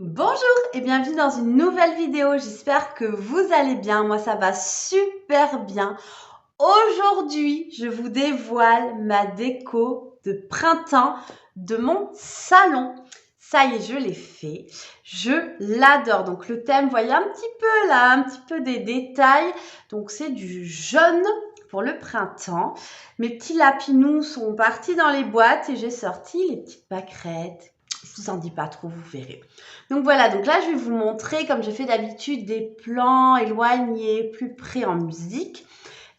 Bonjour et bienvenue dans une nouvelle vidéo. J'espère que vous allez bien. Moi, ça va super bien. Aujourd'hui, je vous dévoile ma déco de printemps de mon salon. Ça y est, je l'ai fait. Je l'adore. Donc, le thème, vous voyez un petit peu là, un petit peu des détails. Donc, c'est du jaune pour le printemps. Mes petits lapinous sont partis dans les boîtes et j'ai sorti les petites pâquerettes. Je vous en dis pas trop, vous verrez. Donc voilà, donc là je vais vous montrer, comme j'ai fait d'habitude, des plans éloignés, plus près en musique.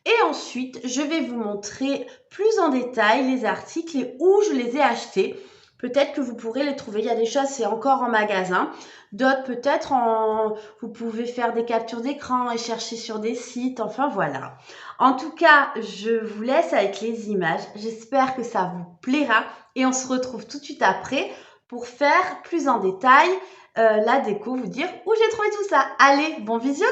Et ensuite, je vais vous montrer plus en détail les articles et où je les ai achetés. Peut-être que vous pourrez les trouver. Il y a des choses, c'est encore en magasin. D'autres, peut-être, vous pouvez faire des captures d'écran et chercher sur des sites. Enfin, voilà. En tout cas, je vous laisse avec les images. J'espère que ça vous plaira. Et on se retrouve tout de suite après pour faire plus en détail la déco, vous dire où j'ai trouvé tout ça. Allez, bon visionnage!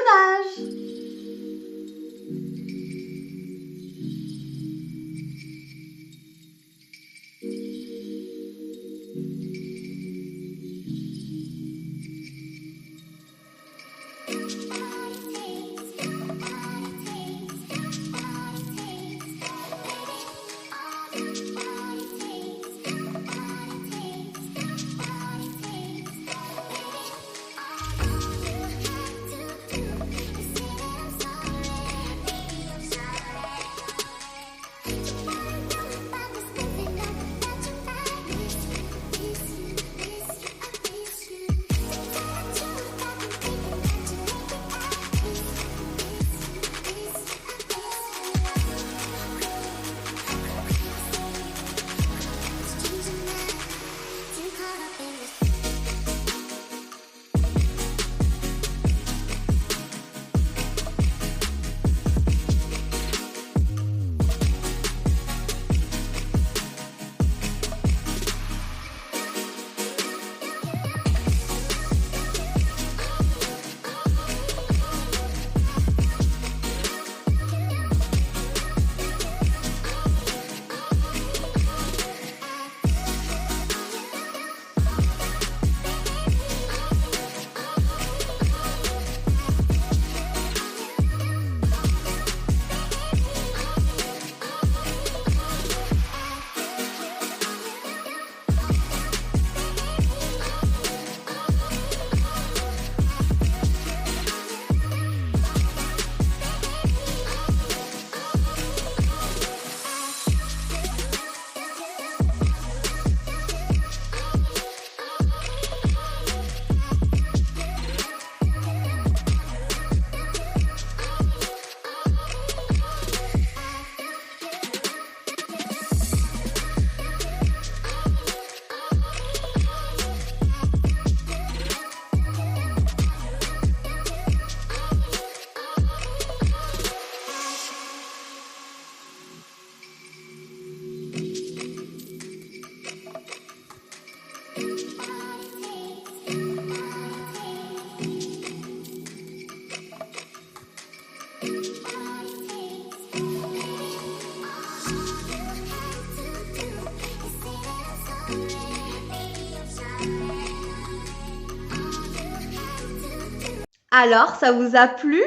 Alors, ça vous a plu?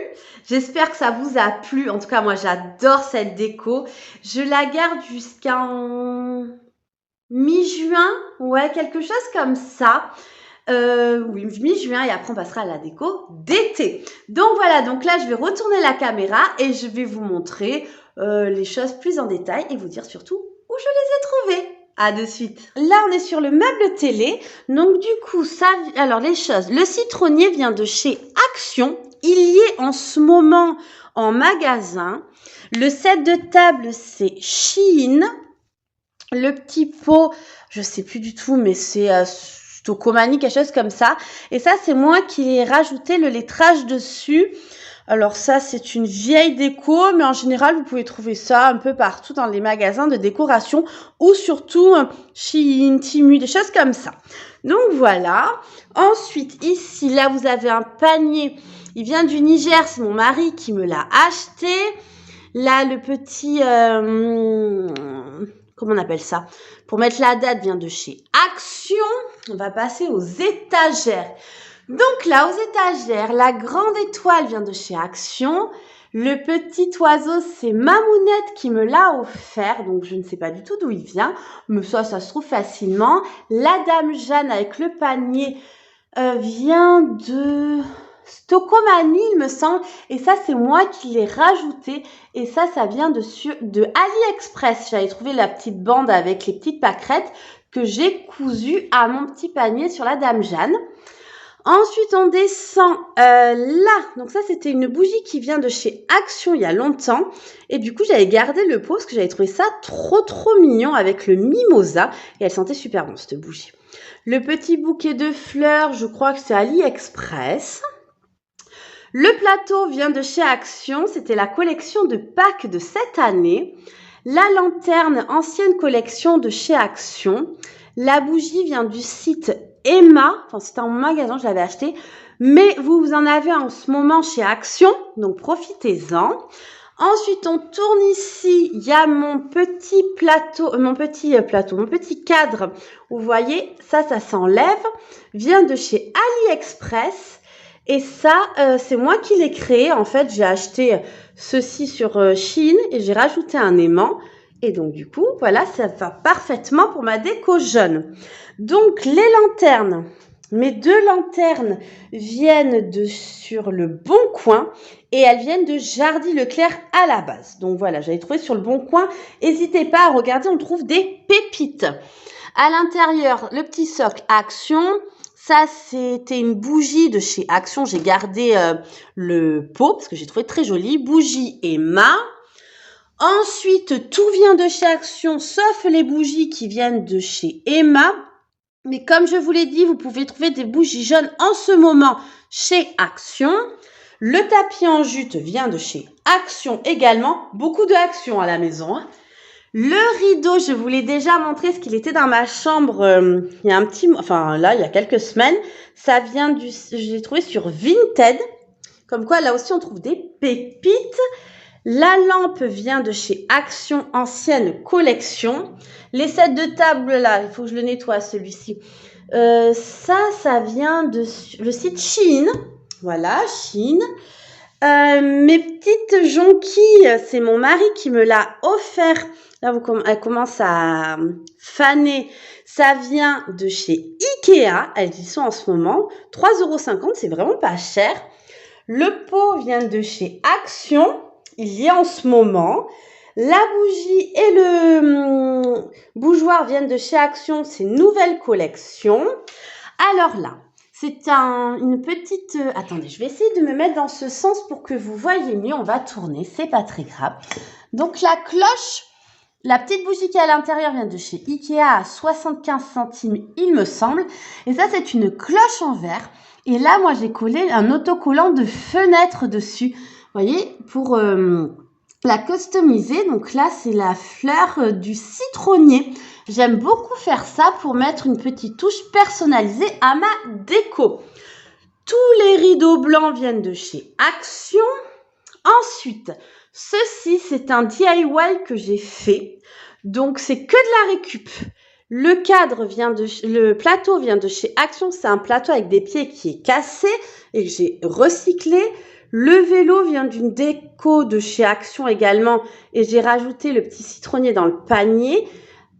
J'espère que ça vous a plu. En tout cas, moi, j'adore cette déco. Je la garde jusqu'en mi-juin. Ouais, quelque chose comme ça. Oui, mi-juin et après on passera à la déco d'été. Donc voilà, donc là je vais retourner la caméra et je vais vous montrer les choses plus en détail et vous dire surtout où je les ai trouvées. À de suite. Là, on est sur le meuble télé. Donc, du coup, ça, alors les choses. Le citronnier vient de chez Action. Il y est en ce moment en magasin. Le set de table, c'est Shein. Le petit pot, je sais plus du tout, mais c'est Stocomanie, quelque chose comme ça. Et ça, c'est moi qui ai rajouté le lettrage dessus. Alors ça, c'est une vieille déco, mais en général, vous pouvez trouver ça un peu partout dans les magasins de décoration ou surtout Shein, Temu, des choses comme ça. Donc voilà. Ensuite, ici, là, vous avez un panier. Il vient du Niger, c'est mon mari qui me l'a acheté. Là, le petit... comment on appelle ça? Pour mettre la date, vient de chez Action. on va passer aux étagères. Donc là, aux étagères, la grande étoile vient de chez Action. Le petit oiseau, c'est Mamounette qui me l'a offert, donc je ne sais pas du tout d'où il vient, mais ça se trouve facilement. La Dame Jeanne avec le panier vient de Stocomanie, il me semble, et ça, c'est moi qui l'ai rajouté, et ça vient de AliExpress. J'avais trouvé la petite bande avec les petites pâquerettes que j'ai cousues à mon petit panier sur la Dame Jeanne. Ensuite, on descend là. Donc ça, c'était une bougie qui vient de chez Action il y a longtemps. Et du coup, j'avais gardé le pot parce que j'avais trouvé ça trop mignon avec le mimosa. Et elle sentait super bon, cette bougie. Le petit bouquet de fleurs, je crois que c'est AliExpress. Le plateau vient de chez Action. C'était la collection de Pâques de cette année. La lanterne, ancienne collection de chez Action. La bougie vient du site Emma, enfin c'était en magasin, je l'avais acheté, mais vous en avez en ce moment chez Action, donc profitez-en. Ensuite, on tourne ici, il y a mon petit cadre, vous voyez, ça s'enlève, vient de chez AliExpress, et ça, c'est moi qui l'ai créé, en fait, j'ai acheté ceci sur Shein, et j'ai rajouté un aimant, et donc du coup, voilà, ça va parfaitement pour ma déco jaune. Donc les lanternes, mes 2 lanternes viennent de sur le Bon Coin et elles viennent de Jardy Leclerc à la base. Donc voilà, j'avais trouvé sur le Bon Coin. N'hésitez pas à regarder, on trouve des pépites. À l'intérieur, le petit socle Action. Ça, c'était une bougie de chez Action. J'ai gardé le pot parce que j'ai trouvé très joli. Bougie Emma. Ensuite, tout vient de chez Action, sauf les bougies qui viennent de chez Emma. Mais comme je vous l'ai dit, vous pouvez trouver des bougies jaunes en ce moment chez Action. Le tapis en jute vient de chez Action également. Beaucoup de Action à la maison. Le rideau, je vous l'ai déjà montré ce qu'il était dans ma chambre il y a quelques semaines. Ça vient je l'ai trouvé sur Vinted. Comme quoi, là aussi, on trouve des pépites. La lampe vient de chez Action, ancienne collection. Les sets de table, là, il faut que je le nettoie, celui-ci. Ça vient de le site Shein. Voilà, Shein. Mes petites jonquilles, c'est mon mari qui me l'a offert. Là, elle commence à faner. Ça vient de chez Ikea. Elles y sont en ce moment. 3,50 €, c'est vraiment pas cher. Le pot vient de chez Action. Il y est en ce moment. La bougie et le bougeoir viennent de chez Action. C'est une nouvelle collection. Alors là, c'est une petite... attendez, je vais essayer de me mettre dans ce sens pour que vous voyez mieux. On va tourner, c'est pas très grave. Donc la cloche, la petite bougie qui est à l'intérieur vient de chez Ikea à 75 centimes, il me semble. Et ça, c'est une cloche en verre. Et là, moi, j'ai collé un autocollant de fenêtre dessus. Vous voyez, pour la customiser. Donc là, c'est la fleur du citronnier. J'aime beaucoup faire ça pour mettre une petite touche personnalisée à ma déco. Tous les rideaux blancs viennent de chez Action. Ensuite, ceci, c'est un DIY que j'ai fait. Donc, c'est que de la récup. Le plateau vient de chez Action. C'est un plateau avec des pieds qui est cassé et que j'ai recyclé. Le vélo vient d'une déco de chez Action également et j'ai rajouté le petit citronnier dans le panier.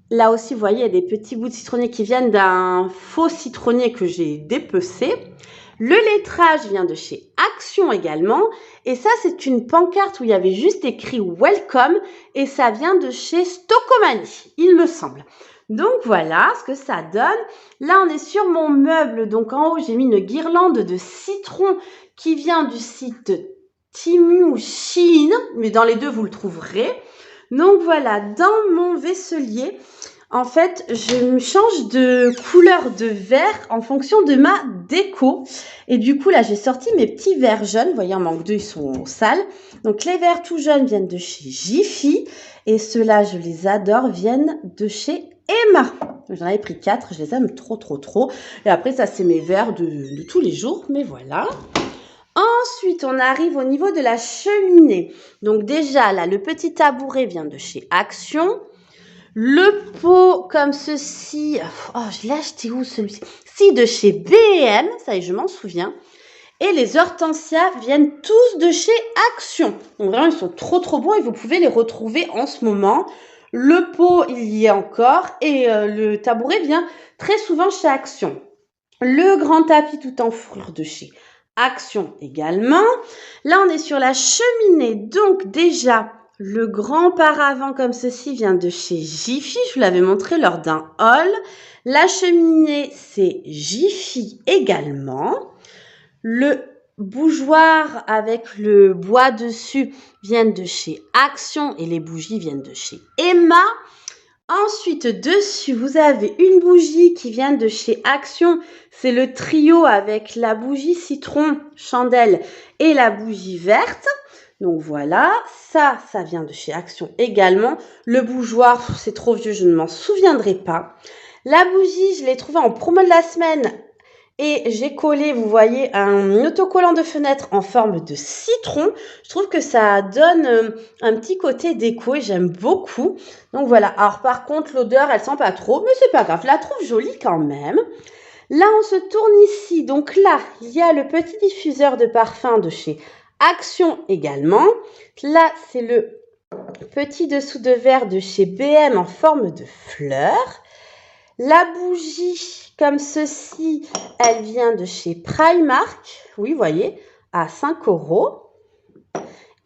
Là aussi, vous voyez, il y a des petits bouts de citronnier qui viennent d'un faux citronnier que j'ai dépecé. Le lettrage vient de chez Action également. Et ça, c'est une pancarte où il y avait juste écrit « Welcome » et ça vient de chez Stocomanie, il me semble. Donc voilà ce que ça donne. Là, on est sur mon meuble. Donc en haut, j'ai mis une guirlande de citron qui vient du site Temu ou Shein. Mais dans les deux, vous le trouverez. Donc voilà, dans mon vaisselier, en fait, je me change de couleur de verre en fonction de ma déco. Et du coup, là, j'ai sorti mes petits verres jaunes. Vous voyez, en manque d'eux, ils sont sales. Donc les verres tout jaunes viennent de chez Jiffy. Et ceux-là, je les adore, viennent de chez Emma. J'en avais pris 4, je les aime trop. Et après, ça, c'est mes verres de tous les jours, mais voilà. Ensuite, on arrive au niveau de la cheminée. Donc déjà, là, le petit tabouret vient de chez Action. Le pot comme ceci, oh, je l'ai acheté où celui-ci? Si, de chez B&M, ça y est, je m'en souviens. Et les hortensias viennent tous de chez Action. Donc vraiment, ils sont trop beaux et vous pouvez les retrouver en ce moment. Le pot, il y est encore et le tabouret vient très souvent chez Action. Le grand tapis tout en fourrure de chez Action également. Là, on est sur la cheminée. Donc déjà, le grand paravent comme ceci vient de chez Jiffy. Je vous l'avais montré lors d'un haul. La cheminée, c'est Jiffy également. Le bougeoir avec le bois dessus viennent de chez Action et les bougies viennent de chez Emma. Ensuite, dessus, vous avez une bougie qui vient de chez Action. C'est le trio avec la bougie citron, chandelle et la bougie verte. Donc voilà, ça vient de chez Action également. Le bougeoir, c'est trop vieux, je ne m'en souviendrai pas. La bougie, je l'ai trouvée en promo de la semaine et j'ai collé, vous voyez, un autocollant de fenêtre en forme de citron. Je trouve que ça donne un petit côté déco et j'aime beaucoup. Donc voilà, alors par contre l'odeur elle sent pas trop, mais c'est pas grave, je la trouve jolie quand même. Là on se tourne ici, donc là il y a le petit diffuseur de parfum de chez Action également. Là c'est le petit dessous de verre de chez B&M en forme de fleur. La bougie, comme ceci, elle vient de chez Primark. Oui, vous voyez, à 5 €.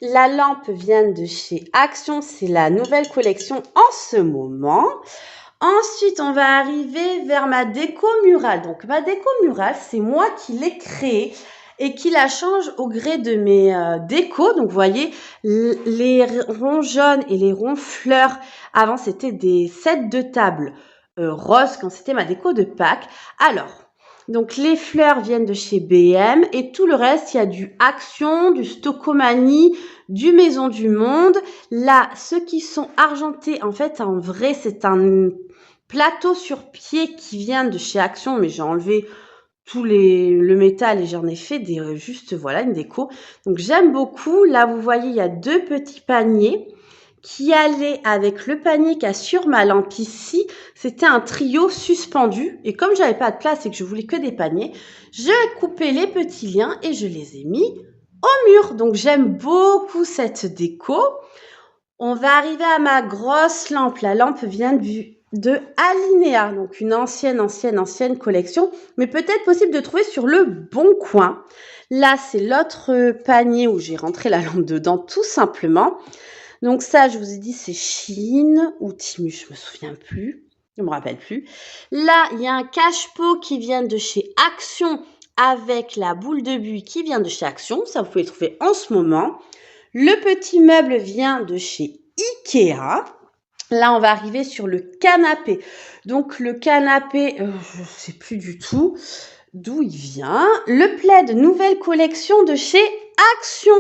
La lampe vient de chez Action. C'est la nouvelle collection en ce moment. Ensuite, on va arriver vers ma déco murale. Donc, ma déco murale, c'est moi qui l'ai créée et qui la change au gré de mes décos. Donc, vous voyez, les ronds jaunes et les ronds fleurs, avant, c'était des sets de table rose quand c'était ma déco de Pâques. Alors, donc les fleurs viennent de chez B&M et tout le reste, il y a du Action, du Stocomanie, du Maison du Monde. Là, ceux qui sont argentés, en fait, en vrai, c'est un plateau sur pied qui vient de chez Action, mais j'ai enlevé le métal et j'en ai fait juste, voilà, une déco. Donc, j'aime beaucoup. Là, vous voyez, il y a 2 petits paniers qui allait avec le panier qu'il y a sur ma lampe ici. C'était un trio suspendu. Et comme j'avais pas de place et que je voulais que des paniers, j'ai coupé les petits liens et je les ai mis au mur. Donc j'aime beaucoup cette déco. On va arriver à ma grosse lampe. La lampe vient de Alinea, donc une ancienne collection, mais peut-être possible de trouver sur le Bon Coin. Là, c'est l'autre panier où j'ai rentré la lampe dedans, tout simplement. Donc ça, je vous ai dit, c'est Shein ou Temu, je me souviens plus, je me rappelle plus. Là, il y a un cache-pot qui vient de chez Action avec la boule de buis qui vient de chez Action. Ça, vous pouvez le trouver en ce moment. Le petit meuble vient de chez Ikea. Là, on va arriver sur le canapé. Donc, le canapé, je sais plus du tout d'où il vient. Le plaid, nouvelle collection de chez Action.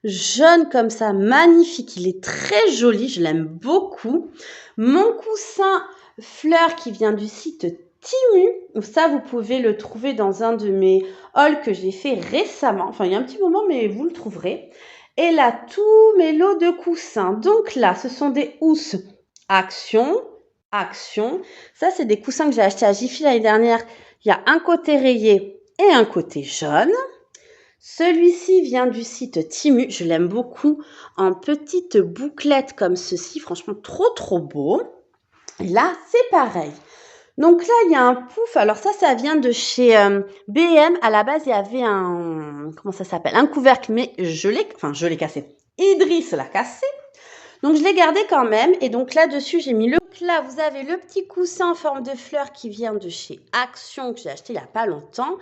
Jaune comme ça, magnifique. Il est très joli, je l'aime beaucoup. Mon coussin fleur qui vient du site Temu. Ça, vous pouvez le trouver dans un de mes hauls que j'ai fait récemment. Enfin, il y a un petit moment, mais vous le trouverez. Et là, tous mes lots de coussins. Donc là, ce sont des housses Action. Ça, c'est des coussins que j'ai achetés à Jiffy l'année dernière. Il y a un côté rayé et un côté jaune. Celui-ci vient du site Temu, je l'aime beaucoup, en petite bouclette comme ceci, franchement trop beau. Et là, c'est pareil. Donc là, il y a un pouf, alors ça vient de chez B&M. À la base, il y avait un couvercle, mais je l'ai cassé. Idriss l'a cassé. Donc, je l'ai gardé quand même. Et donc, là-dessus, j'ai mis Donc là, vous avez le petit coussin en forme de fleur qui vient de chez Action, que j'ai acheté il n'y a pas longtemps.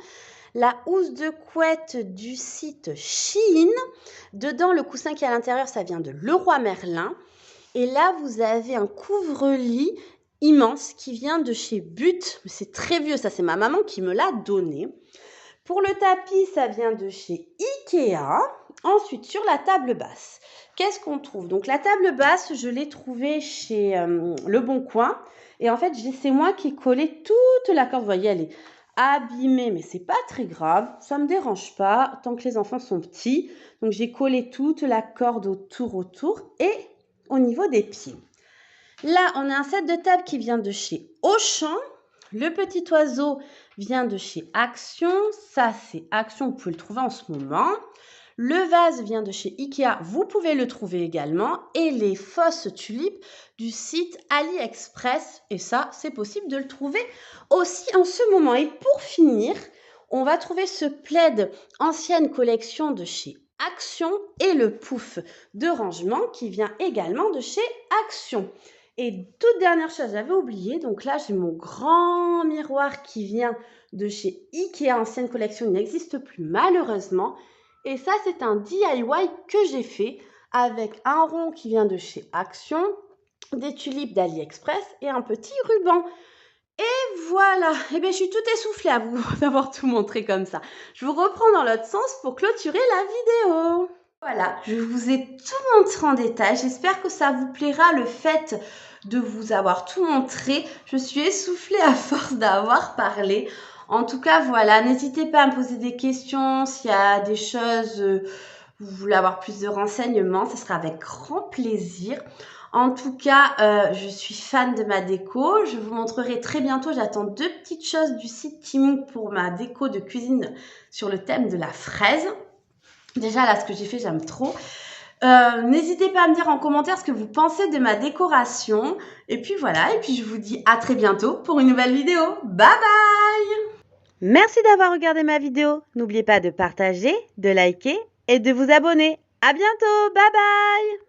La housse de couette du site Shein. Dedans, le coussin qui est à l'intérieur, ça vient de Leroy Merlin. Et là, vous avez un couvre-lit immense qui vient de chez But. C'est très vieux, ça c'est ma maman qui me l'a donné. Pour le tapis, ça vient de chez Ikea. Ensuite, sur la table basse, qu'est-ce qu'on trouve? Donc la table basse, je l'ai trouvée chez Le Bon Coin. Et en fait, c'est moi qui ai collé toute la corde. Vous voyez, elle est abîmée, mais c'est pas très grave. Ça me dérange pas, tant que les enfants sont petits. Donc j'ai collé toute la corde autour et au niveau des pieds. Là, on a un set de table qui vient de chez Auchan. Le petit oiseau vient de chez Action. Ça, c'est Action, vous pouvez le trouver en ce moment. Le vase vient de chez Ikea, vous pouvez le trouver également. Et les fausses tulipes du site AliExpress. Et ça, c'est possible de le trouver aussi en ce moment. Et pour finir, on va trouver ce plaid ancienne collection de chez Action et le pouf de rangement qui vient également de chez Action. Et toute dernière chose, j'avais oublié, donc là j'ai mon grand miroir qui vient de chez Ikea, ancienne collection, il n'existe plus malheureusement. Et ça c'est un DIY que j'ai fait avec un rond qui vient de chez Action, des tulipes d'AliExpress et un petit ruban. Et voilà, eh bien je suis toute essoufflée à vous d'avoir tout montré comme ça. Je vous reprends dans l'autre sens pour clôturer la vidéo. Voilà, je vous ai tout montré en détail. J'espère que ça vous plaira le fait de vous avoir tout montré. Je suis essoufflée à force d'avoir parlé. En tout cas, voilà, n'hésitez pas à me poser des questions s'il y a des choses, vous voulez avoir plus de renseignements, ce sera avec grand plaisir. En tout cas, je suis fan de ma déco. Je vous montrerai très bientôt. J'attends 2 petites choses du site Temu pour ma déco de cuisine sur le thème de la fraise. Déjà, là, ce que j'ai fait, j'aime trop. N'hésitez pas à me dire en commentaire ce que vous pensez de ma décoration. Et puis voilà, et puis je vous dis à très bientôt pour une nouvelle vidéo. Bye bye! Merci d'avoir regardé ma vidéo. N'oubliez pas de partager, de liker et de vous abonner. À bientôt! Bye bye!